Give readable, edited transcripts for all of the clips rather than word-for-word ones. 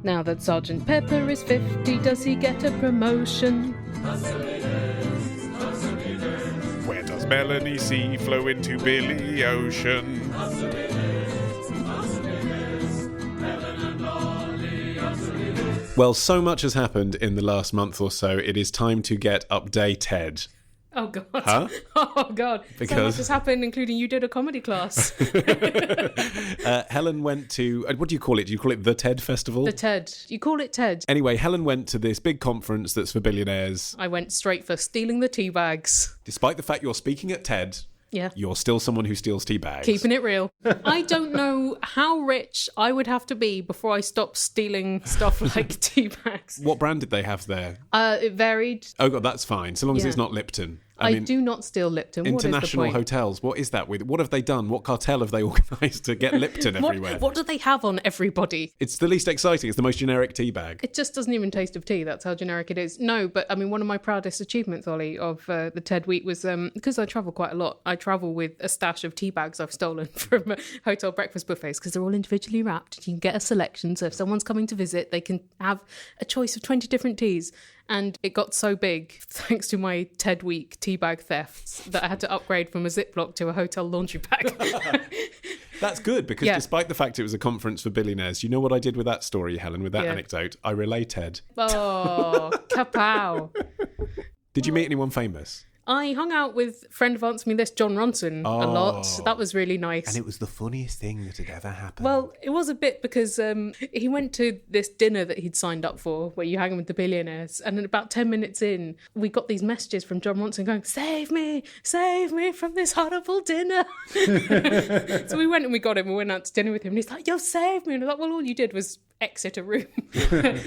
Now that Sergeant Pepper is 50, does he get a promotion? Where does Melanie C flow into Billy Ocean? Well, so much has happened in the last month or so, it is time to get updated. Oh, God. Huh? Oh, God. Because... So much has happened, including you did a comedy class. Helen went to... What do you call it? Do you call it the TED Festival? The TED. You call it TED. Anyway, Helen went to this big conference that's for billionaires. I went straight for stealing the tea bags. Despite the fact you're speaking at TED... Yeah. You're still someone who steals tea bags. Keeping it real. I don't know how rich I would have to be before I stopped stealing stuff like tea bags. What brand did they have there? It varied. Oh, God, that's fine. So long as it's not Lipton. I mean, do not steal Lipton. International what is the point? hotels. What is that with? What have they done? What cartel have they organised to get Lipton everywhere? What do they have on everybody? It's the least exciting. It's the most generic tea bag. It just doesn't even taste of tea. That's how generic it is. No, but I mean, one of my proudest achievements, Ollie, of the TED week was because I travel quite a lot. I travel with a stash of tea bags I've stolen from hotel breakfast buffets because they're all individually wrapped. You can get a selection. So if someone's coming to visit, they can have a choice of 20 different teas. And it got so big, thanks to my TED Week teabag thefts, that I had to upgrade from a Ziploc to a hotel laundry bag. That's good, because despite the fact it was a conference for billionaires, you know what I did with that story, Helen, with that anecdote? I related. Oh, kapow. Did you meet anyone famous? I hung out with a friend of Answer Me This, John Ronson, a lot. That was really nice. And it was the funniest thing that had ever happened. Well, it was a bit because he went to this dinner that he'd signed up for where you hang with the billionaires. And then about 10 minutes in, we got these messages from John Ronson going, save me from this horrible dinner. So we went and we got him. We went out to dinner with him. And he's like, yo, save me. And I was like, well, all you did was exit a room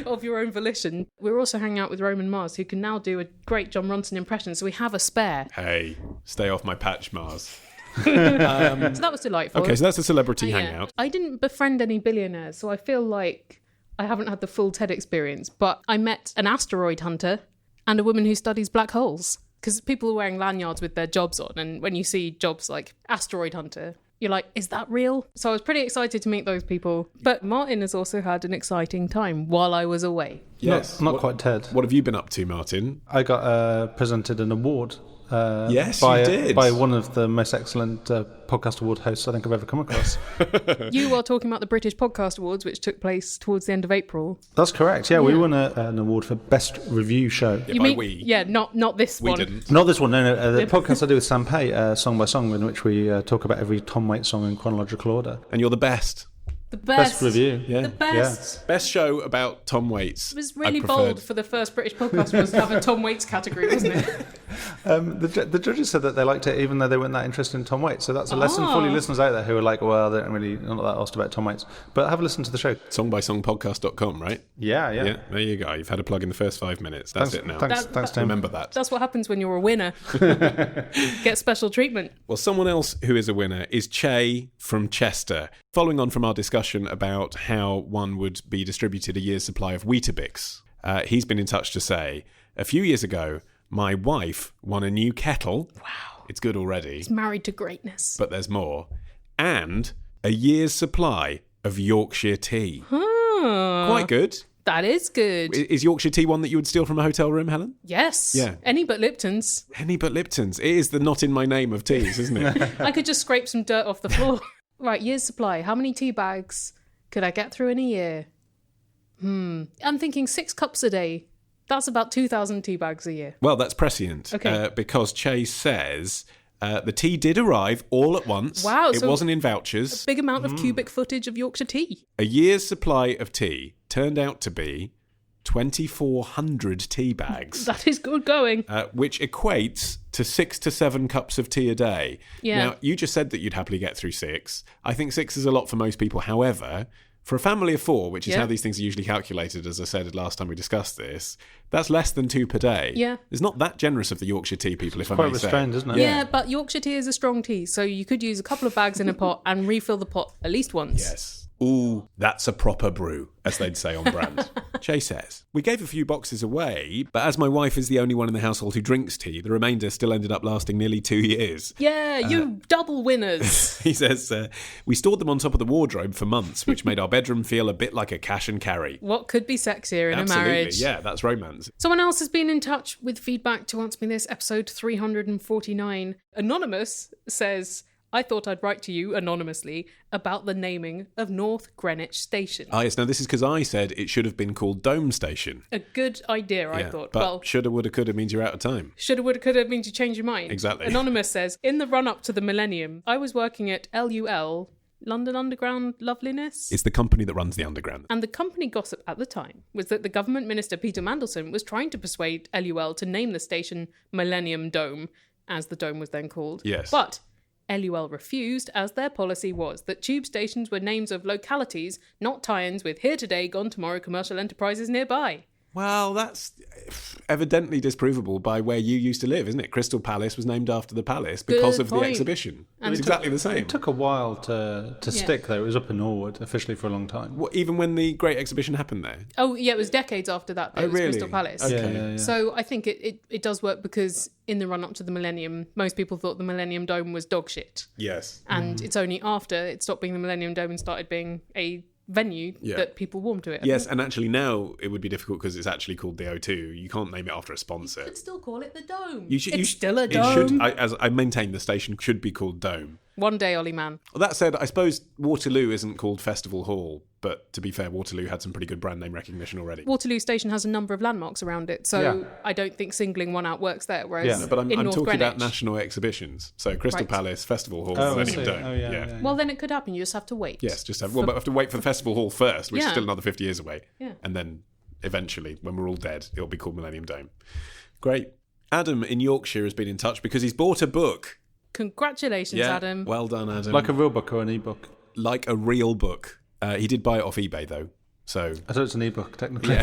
of your own volition. We were also hanging out with Roman Mars, who can now do a great John Ronson impression, so we have a spare. Hey, stay off my patch, Mars. So that was delightful. Okay, so that's a celebrity hangout. I didn't befriend any billionaires, so I feel like I haven't had the full TED experience, but I met an asteroid hunter and a woman who studies black holes, because people are wearing lanyards with their jobs on, and when you see jobs like asteroid hunter, you're like, is that real? So I was pretty excited to meet those people. But Martin has also had an exciting time while I was away. Yes. Not quite TED. What have you been up to, Martin? I got presented an award. Yes, you did. By one of the most excellent podcast award hosts I think I've ever come across. You are talking about the British Podcast Awards, which took place towards the end of April. That's correct. Yeah, we won an award for Best Review Show. You mean, we? Yeah, not this one. We didn't. Not this one, no. The podcast I do with Sam Pay, Song by Song, in which we talk about every Tom Waits song in chronological order. And you're the best. The best review, The best. Yeah. Best show about Tom Waits. It was really bold for the first British podcast was to have a Tom Waits category, wasn't it? The judges said that they liked it even though they weren't that interested in Tom Waits. So that's a lesson for all you listeners out there who are like, well, they don't really not that asked about Tom Waits. But have a listen to the show. Songbysongpodcast.com, right? Yeah. There you go. You've had a plug in the first 5 minutes. That's it now. Thanks, Tim. Remember that. That's what happens when you're a winner. Get special treatment. Well, someone else who is a winner is Che from Chester. Following on from our discussion about how one would be distributed a year's supply of Weetabix, he's been in touch to say, a few years ago, my wife won a new kettle. Wow. It's good already. He's married to greatness. But there's more. And a year's supply of Yorkshire tea. Quite good. That is good. Is Yorkshire tea one that you would steal from a hotel room, Helen? Yes. Yeah. Any but Lipton's. Any but Lipton's. It is the not in my name of teas, isn't it? I could just scrape some dirt off the floor. Right, year's supply. How many tea bags could I get through in a year? I'm thinking 6 cups a day. That's about 2,000 tea bags a year. Well, that's prescient. Okay. Because Chase says the tea did arrive all at once. Wow. It wasn't in vouchers. A big amount of cubic footage of Yorkshire tea. A year's supply of tea turned out to be 2,400 tea bags. That is good going. Which equates to 6 to 7 cups of tea a day. Yeah. Now, you just said that you'd happily get through 6. I think 6 is a lot for most people. However, for a family of 4, which is how these things are usually calculated, as I said last time we discussed this, that's less than 2 per day. Yeah. It's not that generous of the Yorkshire tea people, if I may say. Quite restrained, isn't it? Yeah, but Yorkshire tea is a strong tea, so you could use a couple of bags in a pot and refill the pot at least once. Yes. Ooh, that's a proper brew, as they'd say on brand. Shay says, we gave a few boxes away, but as my wife is the only one in the household who drinks tea, the remainder still ended up lasting nearly 2 years. Yeah, you double winners. He says, we stored them on top of the wardrobe for months, which made our bedroom feel a bit like a cash and carry. What could be sexier in Absolutely, a marriage? yeah, that's romance. Someone else has been in touch with feedback to Answer Me This, episode 349. Anonymous says, I thought I'd write to you anonymously about the naming of North Greenwich Station. Ah, yes, now this is because I said it should have been called Dome Station. A good idea, I thought. But Well, shoulda, woulda, coulda means you're out of time. shoulda, woulda, coulda means you change your mind. Exactly. Anonymous says, in the run-up to the millennium, I was working at LUL, London Underground Loveliness. It's the company that runs the Underground. And the company gossip at the time was that the government minister Peter Mandelson was trying to persuade LUL to name the station Millennium Dome, as the dome was then called. Yes. But LUL refused, as their policy was that tube stations were names of localities, not tie-ins with here today, gone tomorrow commercial enterprises nearby. Well, that's evidently disprovable by where you used to live, isn't it? Crystal Palace was named after the palace because Good of the point. exhibition. And It's exactly the same. It took a while to stick, though. It was up in Norwood officially for a long time. What, even when the Great Exhibition happened there? Oh, yeah, it was decades after that. It was really? Crystal Palace. Okay. Yeah. So I think it does work because in the run-up to the millennium, most people thought the Millennium Dome was dog shit. Yes. And it's only after it stopped being the Millennium Dome and started being a venue that people warmed to it. Yes, and actually now it would be difficult because it's actually called the O2. You can't name it after a sponsor. You could still call it the Dome. It's still a It dome. should, as I maintain, the station should be called Dome. One day, Ollie man. Well, that said, I suppose Waterloo isn't called Festival Hall, but to be fair, Waterloo had some pretty good brand name recognition already. Waterloo Station has a number of landmarks around it, so I don't think singling one out works there. Whereas But I'm in North talking Greenwich, about national exhibition. So Crystal Right. Palace, Festival Hall, Oh, I Millennium see. Dome. Oh, yeah. well, then it could happen. You just have to wait. Yes, just have. Well, but I have to wait for the Festival Hall first, which is Yeah. still another 50 years away. Yeah. And then eventually, when we're all dead, it'll be called Millennium Dome. Great. Adam in Yorkshire has been in touch because he's bought a book. Congratulations, Adam. Well done, Adam. Like a real book or an e-book? Like a real book. He did buy it off eBay, though. So I thought it's an e-book, technically.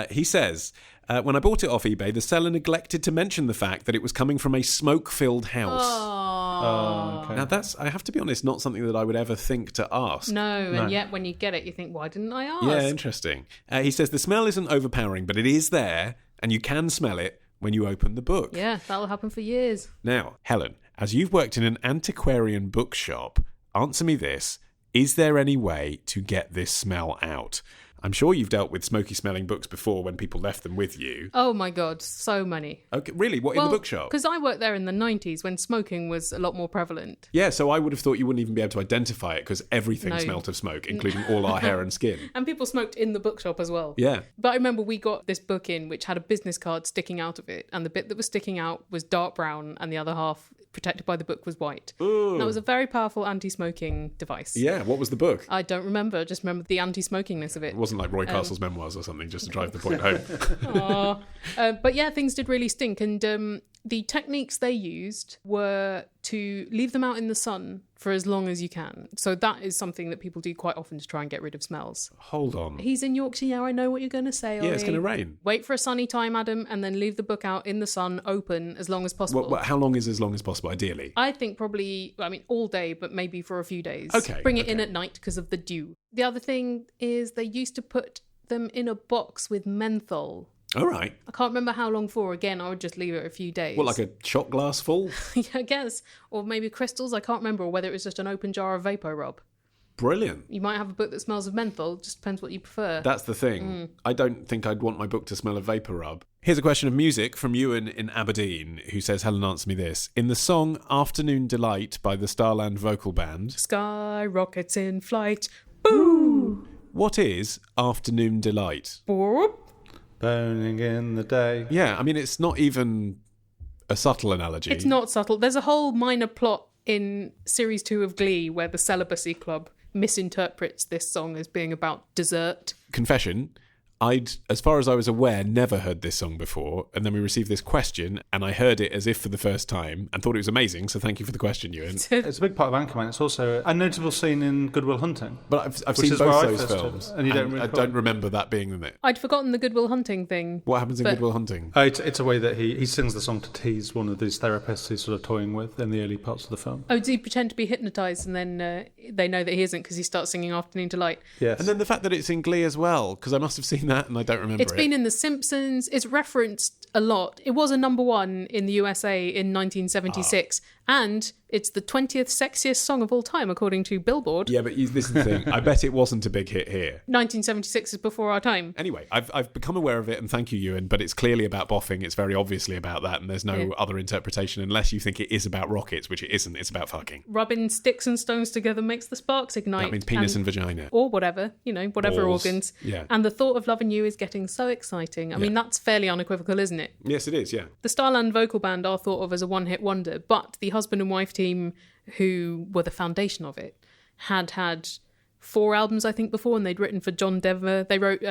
he says, when I bought it off eBay, the seller neglected to mention the fact that it was coming from a smoke-filled house. Oh, okay. Now, that's, I have to be honest, not something that I would ever think to ask. No, and yet when you get it, you think, why didn't I ask? Yeah, interesting. He says, the smell isn't overpowering, but it is there, and you can smell it when you open the book. Yeah, that'll happen for years. Now, Helen, as you've worked in an antiquarian bookshop, answer me this. Is there any way to get this smell out? I'm sure you've dealt with smoky smelling books before when people left them with you. Oh my God, so many. Okay, really? What, in the bookshop? Because I worked there in the 90s when smoking was a lot more prevalent. Yeah, so I would have thought you wouldn't even be able to identify it because everything smelt of smoke, including all our hair and skin. And people smoked in the bookshop as well. Yeah. But I remember we got this book in which had a business card sticking out of it, and the bit that was sticking out was dark brown, and the other half, protected by the book, was white. Ooh. And that was a very powerful anti-smoking device. Yeah, what was the book? I don't remember, just remember the anti-smokingness of it. It wasn't like Roy Castle's memoirs or something, just to drive the point home. But yeah, things did really stink, and the techniques they used were to leave them out in the sun for as long as you can. So that is something that people do quite often to try and get rid of smells. Hold on. He's in Yorkshire, yeah, I know what you're going to say, Ollie. Yeah, it's going to rain. Wait for a sunny time, Adam, and then leave the book out in the sun, open, as long as possible. Well, how long is as long as possible, ideally? I think probably, all day, but maybe for a few days. Okay, Bring it in at night because of the dew. The other thing is they used to put them in a box with menthol. All right. I can't remember how long for. Again, I would just leave it a few days. What, like a shot glass full? Yeah, I guess. Or maybe crystals. I can't remember. Or whether it was just an open jar of Vapor Rub. Brilliant. You might have a book that smells of menthol. Just depends what you prefer. That's the thing. I don't think I'd want my book to smell of Vapor Rub. Here's a question of music from Ewan in Aberdeen, who says, Helen, answer me this. In the song Afternoon Delight by the Starland Vocal Band, Sky rockets in flight. Boo! what is Afternoon Delight? Boop. Burning in the day. Yeah, I mean, it's not even a subtle analogy. It's not subtle. There's a whole minor plot in Series 2 of Glee where the Celibacy Club misinterprets this song as being about dessert. Confession, I'd, as far as I was aware, never heard this song before, and then we received this question, and I heard it as if for the first time, and thought it was amazing, so thank you for the question, Ewan. It's a big part of Anchorman. It's also a notable scene in Good Will Hunting. But I've Which seen is where both I those first films, heard it, and you don't I recall. don't remember that being in it. I'd forgotten the Good Will Hunting thing. What happens in But- Good Will Hunting? It's a way that he sings the song to tease one of these therapists he's sort of toying with in the early parts of the film. Oh, does he pretend to be hypnotised and then they know that he isn't because he starts singing Afternoon Delight? Yes. And then the fact that it's in Glee as well, because I must have seen that and I don't remember It's been in The Simpsons. It's referenced a lot. It was a number one in the USA in 1976. And it's the 20th sexiest song of all time, according to Billboard. Yeah, but this is the thing. I bet it wasn't a big hit here. 1976 is before our time. Anyway, I've become aware of it, and thank you, Ewan, but it's clearly about boffing. It's very obviously about that, and there's no other interpretation unless you think it is about rockets, which it isn't. It's about fucking. Rubbing sticks and stones together makes the sparks ignite. That means penis and vagina. Or whatever, whatever Balls. organs. Yeah. And the thought of loving you is getting so exciting. I mean, that's fairly unequivocal, isn't it? Yes, it is, yeah. The Starland Vocal Band are thought of as a one-hit wonder, but the husband and wife team who were the foundation of it had 4 albums, I think, before, and they'd written for John Denver. They wrote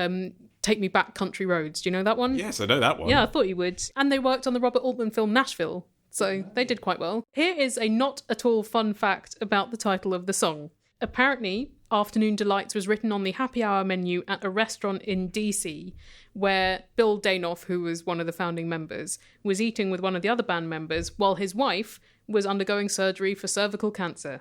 Take Me Back, Country Roads. Do you know that one? Yes, I know that one. Yeah, I thought you would. And they worked on the Robert Altman film Nashville, so they did quite well. Here is a not at all fun fact about the title of the song. Apparently, Afternoon Delights was written on the happy hour menu at a restaurant in DC where Bill Danoff, who was one of the founding members, was eating with one of the other band members while his wife was undergoing surgery for cervical cancer.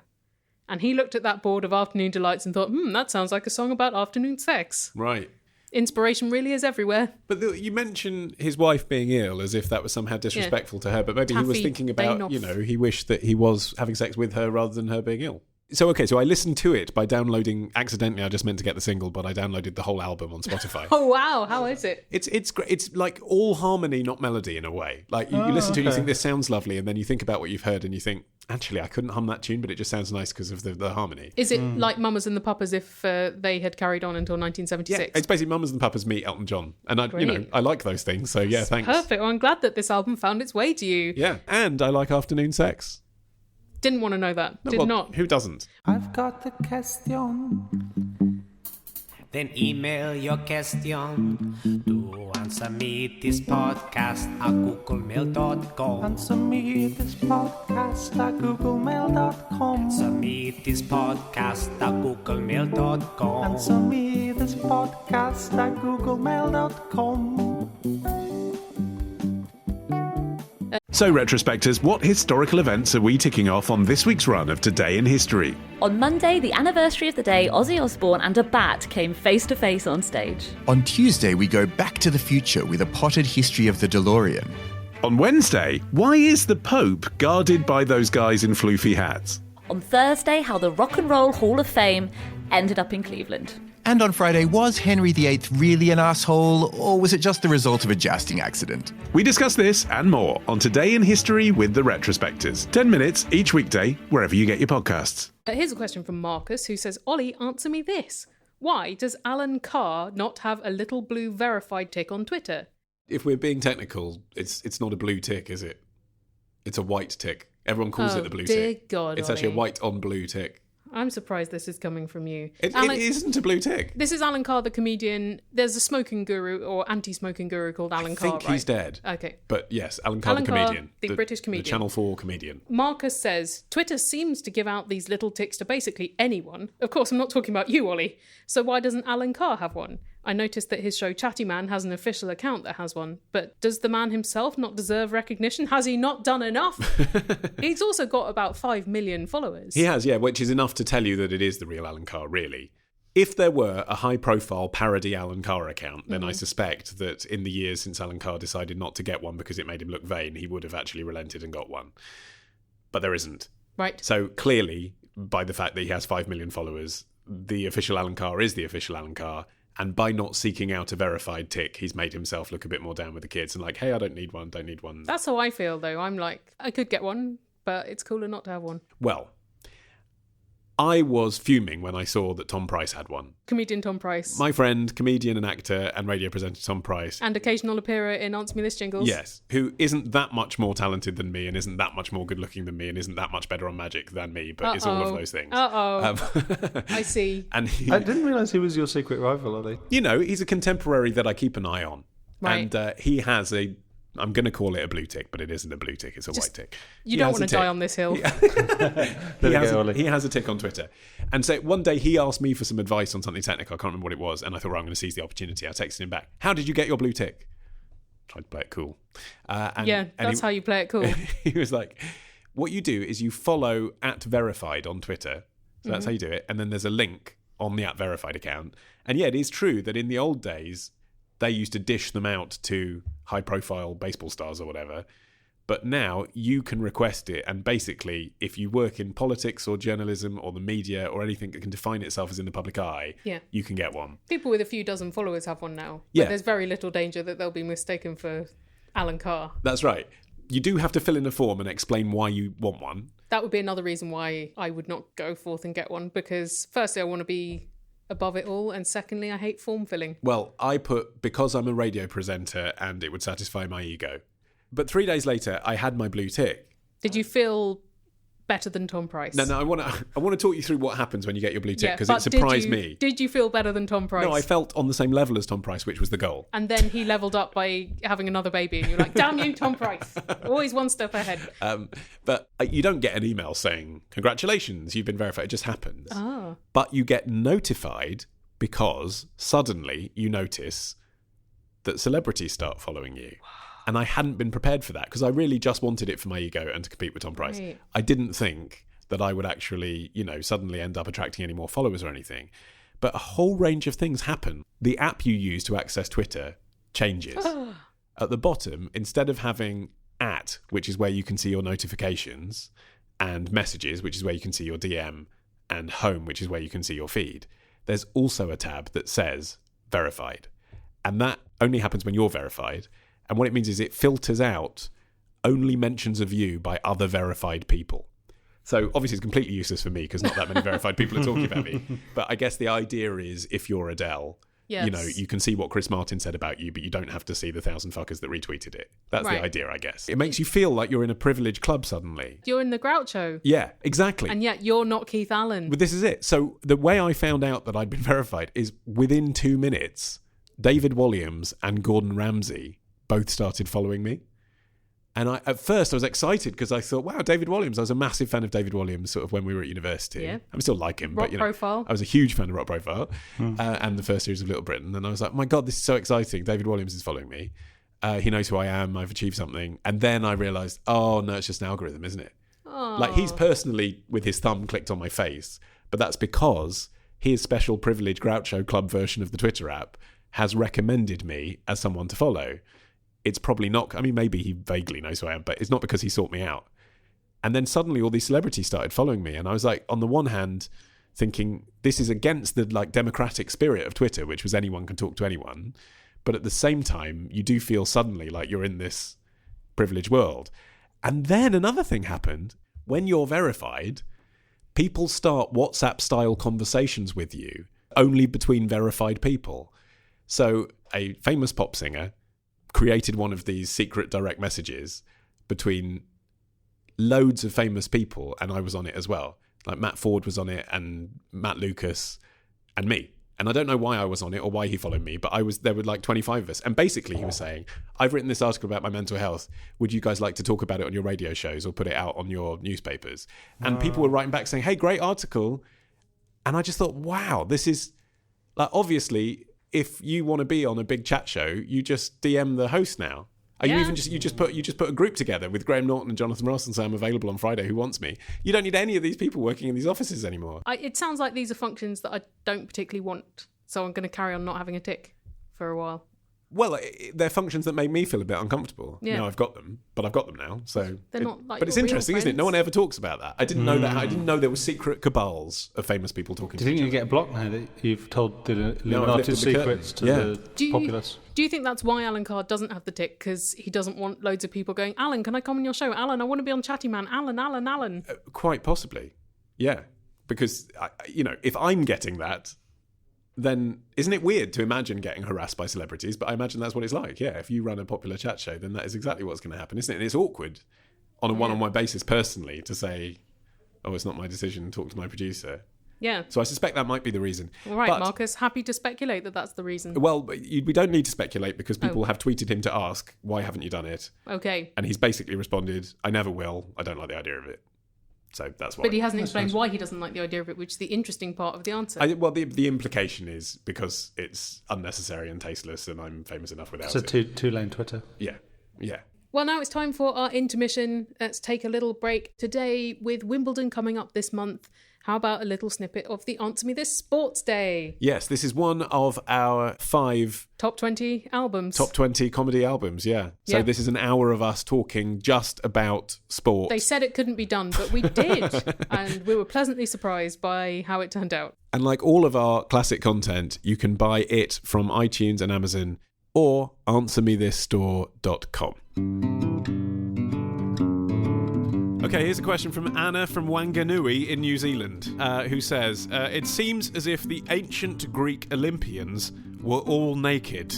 And he looked at that board of Afternoon Delights and thought, that sounds like a song about afternoon sex. Right. Inspiration really is everywhere. But you mention his wife being ill as if that was somehow disrespectful to her, but maybe he was Taffy thinking about, Danoff. he wished that he was having sex with her rather than her being ill. So I listened to it by downloading, accidentally I just meant to get the single, but I downloaded the whole album on Spotify. Oh, wow. How is it? It's great. It's like all harmony, not melody in a way. Like you listen to it, you think this sounds lovely, and then you think about what you've heard and you think, actually, I couldn't hum that tune, but it just sounds nice because of the harmony. Is it like Mamas and the Papas if they had carried on until 1976? Yeah, it's basically Mamas and Papas meet Elton John. And I like those things, so yeah, thanks. Perfect. Well, I'm glad that this album found its way to you. Yeah, and I like afternoon sex. Didn't want to know that. Did Well, not. Who doesn't? I've got a question. Then email your question to answer me this podcast at googlemail.com. Answer me this podcast at googlemail.com. Answer me this podcast at googlemail.com. Answer me this podcast at googlemail.com. So, retrospectors, what historical events are we ticking off on this week's run of Today in History? On Monday, the anniversary of the day Ozzy Osbourne and a bat came face to face on stage. On Tuesday, we go back to the future with a potted history of the DeLorean. On Wednesday, why is the Pope guarded by those guys in floofy hats? On Thursday, how the Rock and Roll Hall of Fame ended up in Cleveland. And on Friday, was Henry VIII really an asshole, or was it just the result of a jousting accident? We discuss this and more on Today in History with the Retrospectors. 10 minutes each weekday, wherever you get your podcasts. Here's a question from Marcus who says, Ollie, answer me this. Why does Alan Carr not have a little blue verified tick on Twitter? If we're being technical, it's not a blue tick, is it? It's a white tick. Everyone calls it the blue dear tick. God, it's actually a Ollie. white on blue tick. I'm surprised this is coming from you. It isn't a blue tick. This is Alan Carr, the comedian. There's a smoking guru or anti-smoking guru called Alan Carr, I think right? he's dead. Okay. But yes, Alan Carr, Alan the Carr, comedian. the British comedian. The Channel 4 comedian. Marcus says, Twitter seems to give out these little ticks to basically anyone. Of course, I'm not talking about you, Ollie. So why doesn't Alan Carr have one? I noticed that his show Chatty Man has an official account that has one. But does the man himself not deserve recognition? Has he not done enough? He's also got about 5 million followers. He has, yeah, which is enough to tell you that it is the real Alan Carr, really. If there were a high-profile parody Alan Carr account, then I suspect that in the years since Alan Carr decided not to get one because it made him look vain, he would have actually relented and got one. But there isn't. Right. So clearly, by the fact that he has 5 million followers, the official Alan Carr is the official Alan Carr. And by not seeking out a verified tick, he's made himself look a bit more down with the kids and like, hey, I don't need one. That's how I feel, though. I'm like, I could get one, but it's cooler not to have one. Well, I was fuming when I saw that Tom Price had one. Comedian Tom Price. My friend, comedian and actor and radio presenter Tom Price. And occasional appearer in Answer Me This jingles. Yes, who isn't that much more talented than me and isn't that much more good looking than me and isn't that much better on magic than me, but is all of those things. I see. And I didn't realise he was your secret rival, Ollie. he's a contemporary that I keep an eye on. Right. And he has I'm going to call it a blue tick, but it isn't a blue tick, it's a white tick. You don't want to die on this hill. He has a tick on Twitter. And so one day he asked me for some advice on something technical. I can't remember what it was. And I thought, I'm going to seize the opportunity. I texted him back. How did you get your blue tick? Tried to play it cool. That's how you play it cool. He was like, what you do is you follow @verified on Twitter. So that's how you do it. And then there's a link on the @verified account. And yeah, it is true that in the old days, they used to dish them out to high-profile baseball stars or whatever. But now you can request it, and basically, if you work in politics or journalism or the media or anything that can define itself as in the public eye, you can get one. People with a few dozen followers have one now. Yeah. But there's very little danger that they'll be mistaken for Alan Carr. That's right. You do have to fill in a form and explain why you want one. That would be another reason why I would not go forth and get one, because firstly, I want to be above it all, and secondly, I hate form filling. Well, I put because I'm a radio presenter and it would satisfy my ego. But 3 days later, I had my blue tick. Did you feel better than Tom Price? No, I want to talk you through what happens when you get your blue tick, because it surprised me. Did you feel better than Tom Price? No, I felt on the same level as Tom Price, which was the goal. And then he leveled up by having another baby, and you're like, damn you, Tom Price. Always one step ahead. But you don't get an email saying, congratulations, you've been verified. It just happens. Oh. But you get notified because suddenly you notice that celebrities start following you. And I hadn't been prepared for that because I really just wanted it for my ego and to compete with Tom Price. Right. I didn't think that I would actually, suddenly end up attracting any more followers or anything. But a whole range of things happen. The app you use to access Twitter changes. At the bottom, instead of having @ which is where you can see your notifications, and messages, which is where you can see your DM, and home, which is where you can see your feed, there's also a tab that says verified. And that only happens when you're verified. And what it means is it filters out only mentions of you by other verified people. So obviously it's completely useless for me because not that many verified people are talking about me. But I guess the idea is if you're Adele, you can see what Chris Martin said about you, but you don't have to see the 1,000 fuckers that retweeted it. That's the idea, I guess. It makes you feel like you're in a privileged club suddenly. You're in the Groucho. Yeah, exactly. And yet you're not Keith Allen. But this is it. So the way I found out that I'd been verified is within 2 minutes, David Walliams and Gordon Ramsay both started following me. And at first I was excited because I thought, wow, David Walliams. I was a massive fan of David Walliams sort of when we were at university. Yeah. I still like him. Rock Profile. I was a huge fan of Rock Profile and the first series of Little Britain. And I was like, oh my God, this is so exciting. David Walliams is following me. He knows who I am. I've achieved something. And then I realised, oh no, it's just an algorithm, isn't it? Oh. Like he's personally, with his thumb, clicked on my face. But that's because his special privileged Groucho Club version of the Twitter app has recommended me as someone to follow. It's probably not, maybe he vaguely knows who I am, but it's not because he sought me out. And then suddenly all these celebrities started following me. And I was like, on the one hand, thinking this is against the democratic spirit of Twitter, which was anyone can talk to anyone. But at the same time, you do feel suddenly like you're in this privileged world. And then another thing happened. When you're verified, people start WhatsApp-style conversations with you only between verified people. So a famous pop singer created one of these secret direct messages between loads of famous people, and I was on it as well. Like Matt Ford was on it, and Matt Lucas, and me. And I don't know why I was on it or why he followed me, but there were like 25 of us. And basically he was saying, I've written this article about my mental health. Would you guys like to talk about it on your radio shows or put it out on your newspapers? And people were writing back saying, hey, great article. And I just thought, wow, this is like, obviously, if you want to be on a big chat show, you just DM the host now. You even just put a group together with Graham Norton and Jonathan Ross and say I'm available on Friday. Who wants me? You don't need any of these people working in these offices anymore. It sounds like these are functions that I don't particularly want, so I'm going to carry on not having a tick for a while. Well, they're functions that make me feel a bit uncomfortable. Yeah. Now I've got them, but I've got them now. So they're not like. But it's your interesting, real isn't it? No friends. one ever talks about that. I didn't know that. I didn't know there were secret cabals of famous people talking. Do you think to you each get blocked now that you've told the I've Illuminati lifted the secrets to curtain. the populace? Do you think that's why Alan Carr doesn't have the tick? Because he doesn't want loads of people going, Alan, can I come on your show? Alan, I want to be on Chatty Man. Alan. Quite possibly, yeah. because, if I'm getting that, then isn't it weird to imagine getting harassed by celebrities? But I imagine that's what it's like. Yeah, if you run a popular chat show, then that is exactly what's going to happen, isn't it? And it's awkward on a one-on-one basis personally to say, oh, it's not my decision, talk to my producer. Yeah. So I suspect that might be the reason. All right, but, Marcus, happy to speculate that that's the reason. Well, we don't need to speculate because people have tweeted him to ask, why haven't you done it? Okay. And he's basically responded, I never will. I don't like the idea of it. So that's why. But he hasn't explained why he doesn't like the idea of it, which is the interesting part of the answer. The implication is because it's unnecessary and tasteless and I'm famous enough without it. It's a two-lane Twitter. Yeah. Well, now it's time for our intermission. Let's take a little break. Today, with Wimbledon coming up this month, how about a little snippet of the Answer Me This Sports Day? Yes, this is one of our 5 Top 20 albums. Top 20 comedy albums, yeah. So this is an hour of us talking just about sport. They said it couldn't be done, but we did. And we were pleasantly surprised by how it turned out. And like all of our classic content, you can buy it from iTunes and Amazon or answermethisstore.com. Okay, here's a question from Anna from Wanganui in New Zealand, who says, it seems as if the ancient Greek Olympians were all naked.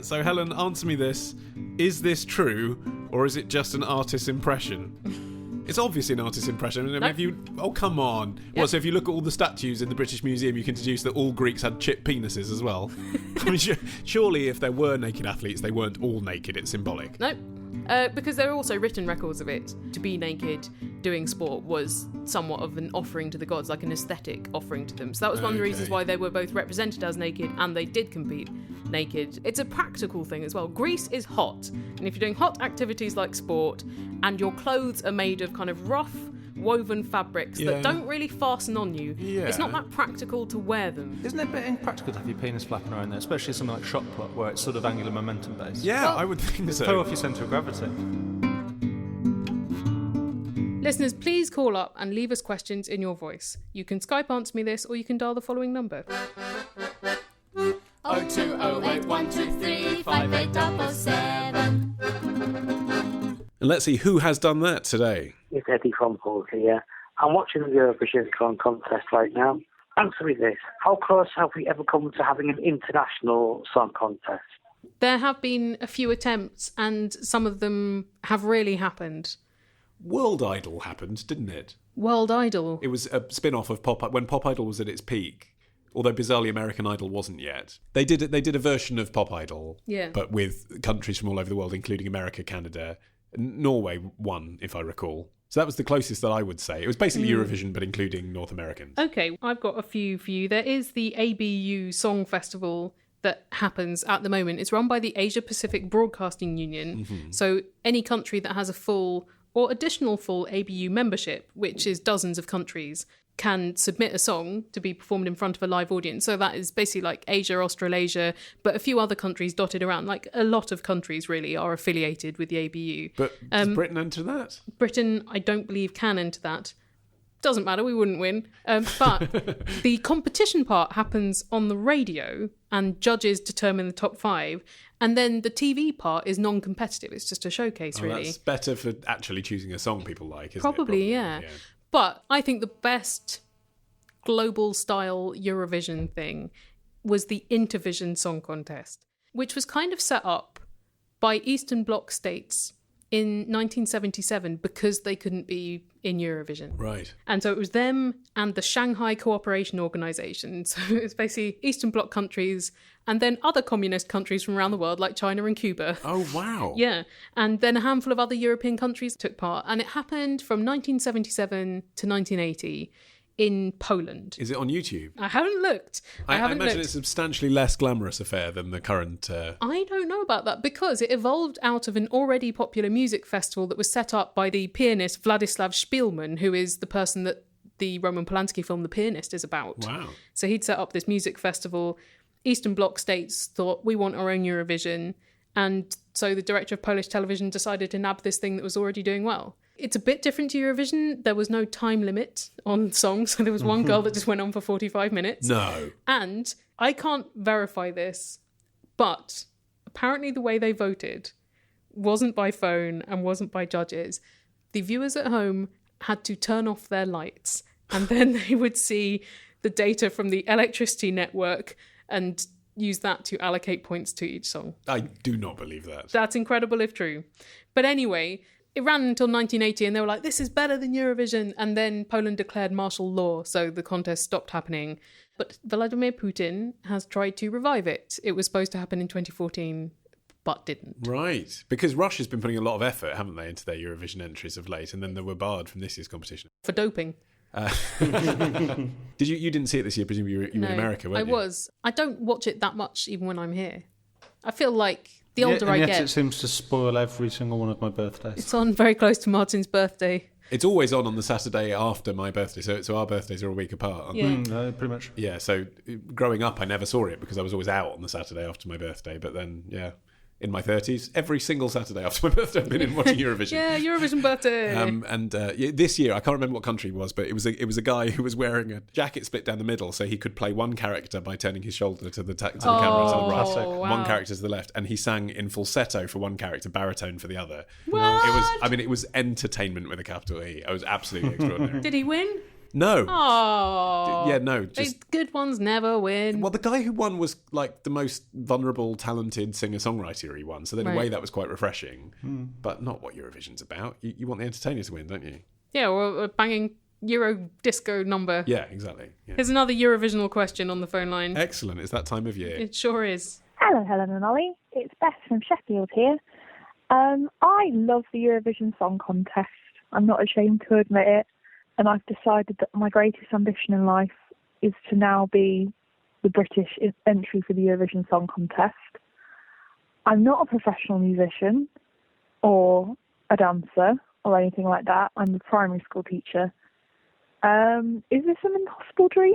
So Helen, answer me this. Is this true, or is it just an artist's impression? It's obviously an artist's impression. I mean, come on. Yep. Well, so if you look at all the statues in the British Museum, you can deduce that all Greeks had chipped penises as well. I mean, surely if there were naked athletes, they weren't all naked. It's symbolic. Nope. Because there are also written records of it. To be naked doing sport was somewhat of an offering to the gods, like an aesthetic offering to them. So that was one of the reasons why they were both represented as naked and they did compete naked. It's a practical thing as well. Greece is hot, and if you're doing hot activities like sport and your clothes are made of kind of rough, woven fabrics that don't really fasten on you, it's not that practical to wear them. Isn't it a bit impractical to have your penis flapping around there, especially something like shot put where it's sort of angular momentum based? Yeah, well, I would think so. Throw off your centre of gravity. Listeners, please call up and leave us questions in your voice. You can Skype Answer Me This or you can dial the following number. 02081235877. And let's see who has done that today. It's Eddie from Hull here. I'm watching the Eurovision Song Contest right now. Answer me this. How close have we ever come to having an international song contest? There have been a few attempts and some of them have really happened. World Idol happened, didn't it? World Idol? It was a spin-off of when Pop Idol was at its peak. Although bizarrely American Idol wasn't yet. They did a version of Pop Idol, but with countries from all over the world, including America, Canada. Norway won, if I recall. So that was the closest that I would say. It was basically Eurovision, but including North Americans. Okay, I've got a few for you. There is the ABU Song Festival that happens at the moment. It's run by the Asia Pacific Broadcasting Union. Mm-hmm. So any country that has a full or additional full ABU membership, which is dozens of countries, can submit a song to be performed in front of a live audience. So that is basically like Asia, Australasia, but a few other countries dotted around. Like a lot of countries really are affiliated with the ABU. But does Britain enter that? Britain, I don't believe, can enter that. Doesn't matter, we wouldn't win. But the competition part happens on the radio and judges determine the top 5. And then the TV part is non-competitive. It's just a showcase, really. That's better for actually choosing a song people like, isn't it? Probably, yeah. But I think the best global-style Eurovision thing was the Intervision Song Contest, which was kind of set up by Eastern Bloc states in 1977 because they couldn't be in Eurovision. Right. And so it was them and the Shanghai Cooperation Organization. So it's basically Eastern Bloc countries and then other communist countries from around the world like China and Cuba. Oh, wow. Yeah. And then a handful of other European countries took part. And it happened from 1977 to 1980 in Poland. Is it on YouTube? I haven't looked. I imagine it's a substantially less glamorous affair than the current... I don't know about that because it evolved out of an already popular music festival that was set up by the pianist Władysław Szpilman, who is the person that the Roman Polanski film The Pianist is about. Wow. So he'd set up this music festival. Eastern Bloc states thought, we want our own Eurovision. And so the director of Polish television decided to nab this thing that was already doing well. It's a bit different to Eurovision. There was no time limit on songs. So there was one girl that just went on for 45 minutes. No. And I can't verify this, but apparently the way they voted wasn't by phone and wasn't by judges. The viewers at home had to turn off their lights, and then they would see the data from the electricity network and use that to allocate points to each song. I do not believe that. That's incredible if true. But anyway, it ran until 1980 and they were like, this is better than Eurovision. And then Poland declared martial law, so the contest stopped happening. But Vladimir Putin has tried to revive it. It was supposed to happen in 2014, but didn't. Right. Because Russia's been putting a lot of effort, haven't they, into their Eurovision entries of late, and then they were barred from this year's competition. For doping. Did you didn't see it this year, presumably you were in America, weren't you? I was. I don't watch it that much even when I'm here. I feel like the older I yet get... it seems to spoil every single one of my birthdays. It's on very close to Martin's birthday. It's always on the Saturday after my birthday, so our birthdays are a week apart, aren't Yeah. Pretty much. they? Yeah, so growing up I never saw it because I was always out on the Saturday after my birthday, but then, yeah, in my 30s, every single Saturday after my birthday I've been in watching Eurovision. Yeah, Eurovision birthday. This year, I can't remember what country it was, but it was a guy who was wearing a jacket split down the middle, so he could play one character by turning his shoulder to the camera to the right, wow. one character to the left, and he sang in falsetto for one character, baritone for the other. What? It was entertainment with a capital E. It was absolutely extraordinary. Did he win? No. Oh. Yeah, no. These good ones never win. Well, the guy who won was like the most vulnerable, talented singer-songwriter he won. So in a way that was quite refreshing. But not what Eurovision's about. You want the entertainer to win, don't you? Yeah, or a banging Euro disco number. Yeah, exactly. Yeah. Here's another Eurovisional question on the phone line. Excellent. It's that time of year. It sure is. Hello, Helen and Ollie. It's Beth from Sheffield here. I love the Eurovision Song Contest. I'm not ashamed to admit it. And I've decided that my greatest ambition in life is to now be the British entry for the Eurovision Song Contest. I'm not a professional musician or a dancer or anything like that. I'm a primary school teacher. Is this an impossible dream?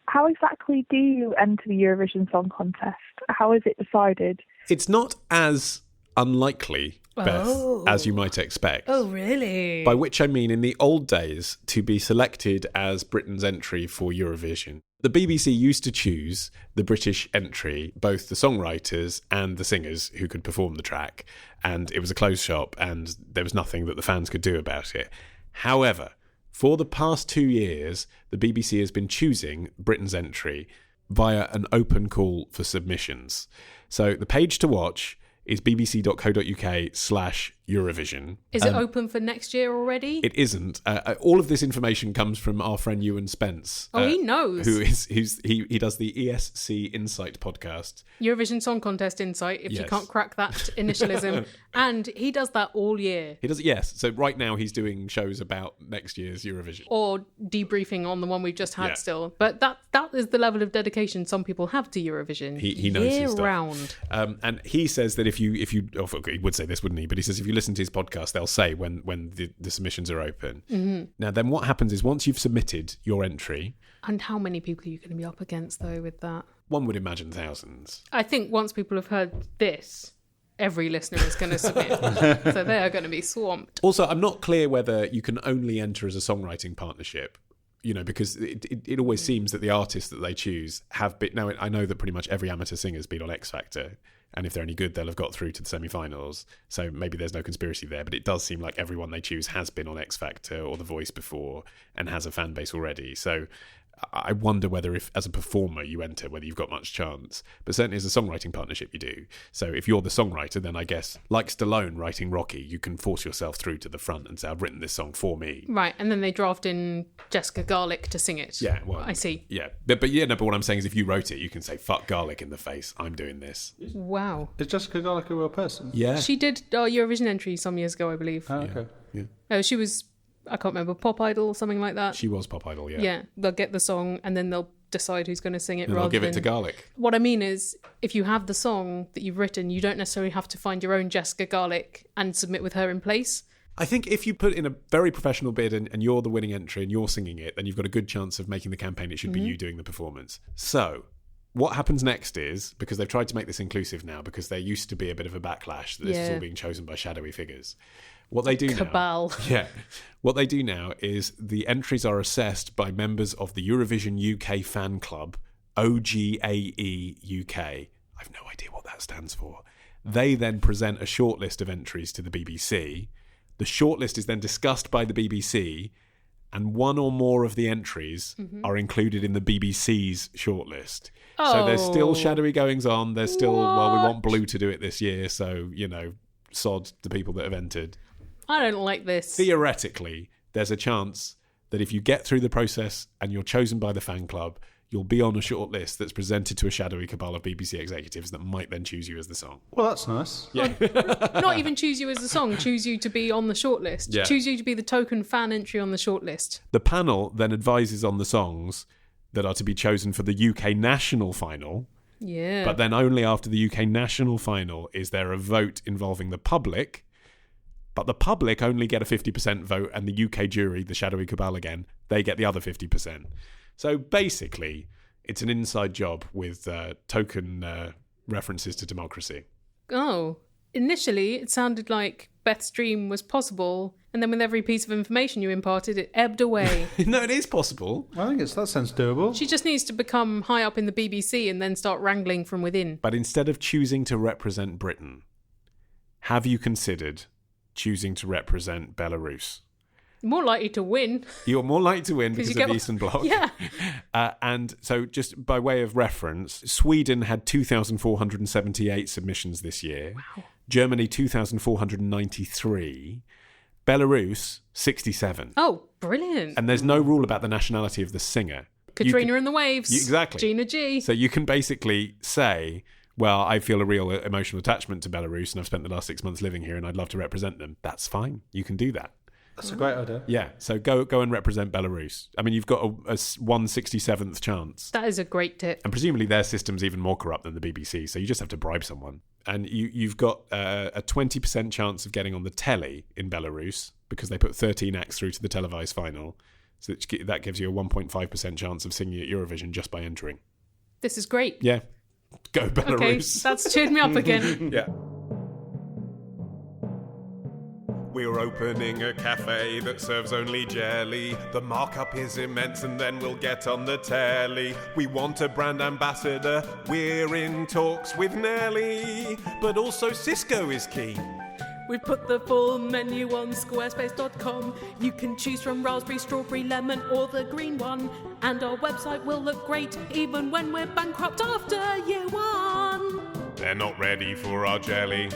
How exactly do you enter the Eurovision Song Contest? How is it decided? It's not as unlikely, Beth, as you might expect. Oh, really? By which I mean, in the old days, to be selected as Britain's entry for Eurovision, the BBC used to choose the British entry, both the songwriters and the singers who could perform the track, and it was a closed shop, and there was nothing that the fans could do about it. However, for the past 2 years, the BBC has been choosing Britain's entry via an open call for submissions. So the page to watch is bbc.co.uk/Eurovision. Is it open for next year already? It isn't. All of this information comes from our friend Ewan Spence. He knows. He does the ESC Insight podcast. Eurovision Song Contest Insight, if you can't crack that initialism. And he does that all year. He does it, yes. So right now he's doing shows about next year's Eurovision. Or debriefing on the one we've just had still. But that is the level of dedication some people have to Eurovision. He knows his stuff. Year-round. And he says that if you he would say this, wouldn't he? But he says if you listen to his podcast, they'll say when the submissions are open. Mm-hmm. Now, then what happens is once you've submitted your entry... And how many people are you going to be up against, though, with that? One would imagine thousands. I think once people have heard this, every listener is going to submit. So they are going to be swamped. Also, I'm not clear whether you can only enter as a songwriting partnership, because it always seems that the artists that they choose have been... Now, I know that pretty much every amateur singer has been on X Factor, and if they're any good, they'll have got through to the semi-finals. So maybe there's no conspiracy there, but it does seem like everyone they choose has been on X Factor or The Voice before and has a fan base already. So I wonder whether if, as a performer, you enter, whether you've got much chance. But certainly as a songwriting partnership, you do. So if you're the songwriter, then I guess, like Stallone writing Rocky, you can force yourself through to the front and say, I've written this song for me. Right, and then they draft in Jessica Garlick to sing it. Yeah, well, I see. Yeah, but what I'm saying is if you wrote it, you can say, fuck garlic in the face, I'm doing this. Wow. Is Jessica Garlick a real person? Yeah. She did Eurovision entry some years ago, I believe. Oh, okay. Yeah. She was... I can't remember, Pop Idol or something like that. She was Pop Idol, yeah. Yeah, they'll get the song and then they'll decide who's going to sing it and rather they'll give than... it to Garlic. What I mean is, if you have the song that you've written, you don't necessarily have to find your own Jessica Garlick and submit with her in place. I think if you put in a very professional bid and you're the winning entry and you're singing it, then you've got a good chance of making the campaign. It should be you doing the performance. So... what happens next is, because they've tried to make this inclusive now, because there used to be a bit of a backlash that this was all being chosen by shadowy figures. What they do Cabal. What they do now is the entries are assessed by members of the Eurovision UK fan club, OGAE UK. I've no idea what that stands for. They then present a short list of entries to the BBC. The shortlist is then discussed by the BBC, and one or more of the entries are included in the BBC's shortlist. So there's still shadowy goings on. There's still, well, we want Blue to do it this year, so, sod the people that have entered. I don't like this. Theoretically, there's a chance that if you get through the process and you're chosen by the fan club, you'll be on a short list that's presented to a shadowy cabal of BBC executives that might then choose you as the song. Well, that's nice. Yeah. Not even choose you as the song, choose you to be on the shortlist. Yeah. Choose you to be the token fan entry on the shortlist. The panel then advises on the songs that are to be chosen for the UK national final. Yeah. But then only after the UK national final is there a vote involving the public. But the public only get a 50% vote, and the UK jury, the shadowy cabal again, they get the other 50%. So basically, it's an inside job with token references to democracy. Oh, initially it sounded like Beth's dream was possible, and then with every piece of information you imparted, it ebbed away. No, it is possible. I think that sounds doable. She just needs to become high up in the BBC and then start wrangling from within. But instead of choosing to represent Britain, have you considered choosing to represent Belarus? More likely to win. You're more likely to win because of the Eastern Bloc. Yeah. And so just by way of reference, Sweden had 2,478 submissions this year. Wow. Germany, 2,493. Belarus, 67. Oh, brilliant. And there's no rule about the nationality of the singer. Katrina and the Waves. Exactly. Gina G. So you can basically say, well, I feel a real emotional attachment to Belarus and I've spent the last 6 months living here and I'd love to represent them. That's fine. You can do that. That's a great idea. Yeah, so go and represent Belarus. I mean, you've got a 1/67th chance. That is a great tip. And presumably their system's even more corrupt than the BBC, so you just have to bribe someone. And you've got a 20% chance of getting on the telly in Belarus because they put 13 acts through to the televised final. So that gives you a 1.5% chance of singing at Eurovision just by entering. This is great. Yeah. Go Belarus. Okay, that's cheered me up again. Yeah. We're opening a cafe that serves only jelly. The markup is immense and then we'll get on the telly. We want a brand ambassador. We're in talks with Nelly. But also Cisco is keen. We've put the full menu on squarespace.com. You can choose from raspberry, strawberry, lemon or the green one. And our website will look great even when we're bankrupt after year one. They're not ready for our jelly.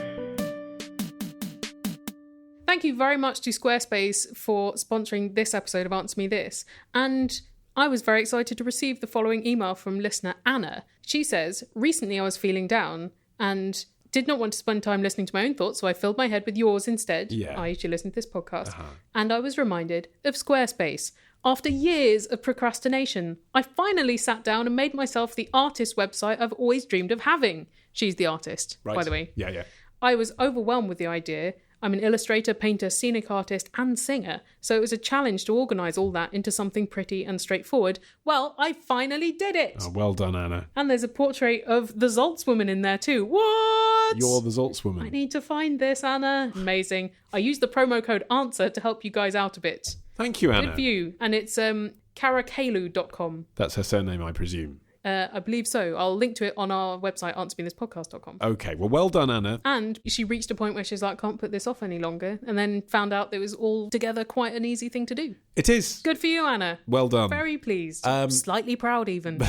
Thank you very much to Squarespace for sponsoring this episode of Answer Me This. And I was very excited to receive the following email from listener Anna. She says, recently I was feeling down and did not want to spend time listening to my own thoughts, so I filled my head with yours instead. Yeah. I usually listen to this podcast. And I was reminded of Squarespace. After years of procrastination, I finally sat down and made myself the artist website I've always dreamed of having. She's the artist, by the way. Yeah. I was overwhelmed with the idea. I'm an illustrator, painter, scenic artist, and singer, so it was a challenge to organise all that into something pretty and straightforward. Well, I finally did it! Oh, well done, Anna. And there's a portrait of the Zoltz woman in there too. What? You're the Zoltz woman. I need to find this, Anna. Amazing. I used the promo code ANSWER to help you guys out a bit. Thank you, Anna. Good for you. And it's karakalu.com. That's her surname, I presume. I believe so. I'll link to it on our website, answermethispodcast.com. Okay, well done, Anna. And she reached a point where she's like, can't put this off any longer, and then found out that it was all together quite an easy thing to do. It is. Good for you, Anna. Well done. Very pleased. Slightly proud even.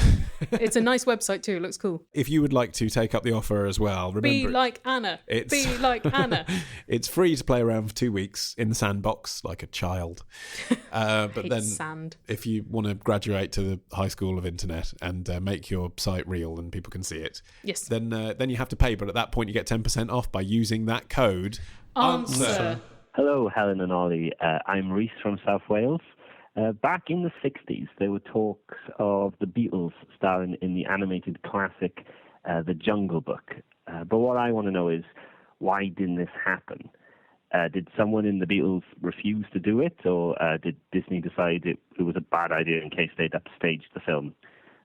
It's a nice website too. It looks cool. If you would like to take up the offer as well, remember... Be like Anna. Be like Anna. It's free to play around for 2 weeks in the sandbox like a child. But then sand. If you want to graduate to the high school of internet and make your site real and people can see it, yes, then you have to pay. But at that point, you get 10% off by using that code. Answer. Hello, Helen and Ollie. I'm Reese from South Wales. Back in the 60s, there were talks of the Beatles starring in the animated classic The Jungle Book. But what I want to know is, why didn't this happen? Did someone in the Beatles refuse to do it, or did Disney decide it was a bad idea in case they'd upstaged the film?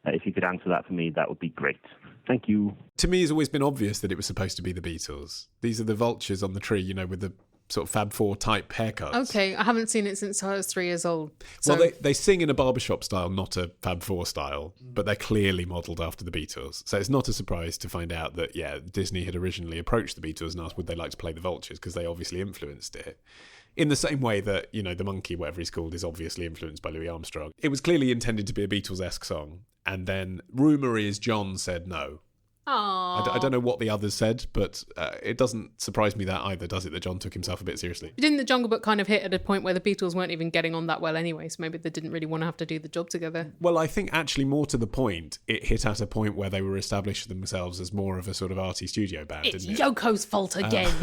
If you could answer that for me, that would be great. Thank you. To me, it's always been obvious that it was supposed to be the Beatles. These are the vultures on the tree, with the sort of Fab Four type haircuts. Okay, I haven't seen it since I was 3 years old. So. Well, they sing in a barbershop style, not a Fab Four style, but they're clearly modelled after the Beatles. So it's not a surprise to find out that, Disney had originally approached the Beatles and asked would they like to play the vultures, because they obviously influenced it. In the same way that, you know, the monkey, whatever he's called, is obviously influenced by Louis Armstrong. It was clearly intended to be a Beatles-esque song. And then rumour is John said no. Aww. I don't know what the others said, but it doesn't surprise me that either, does it, that John took himself a bit seriously? Didn't the Jungle Book kind of hit at a point where the Beatles weren't even getting on that well anyway, so maybe they didn't really want to have to do the job together? Well, I think actually more to the point, it hit at a point where they were established themselves as more of a sort of arty studio band, It's didn't it? Yoko's fault again.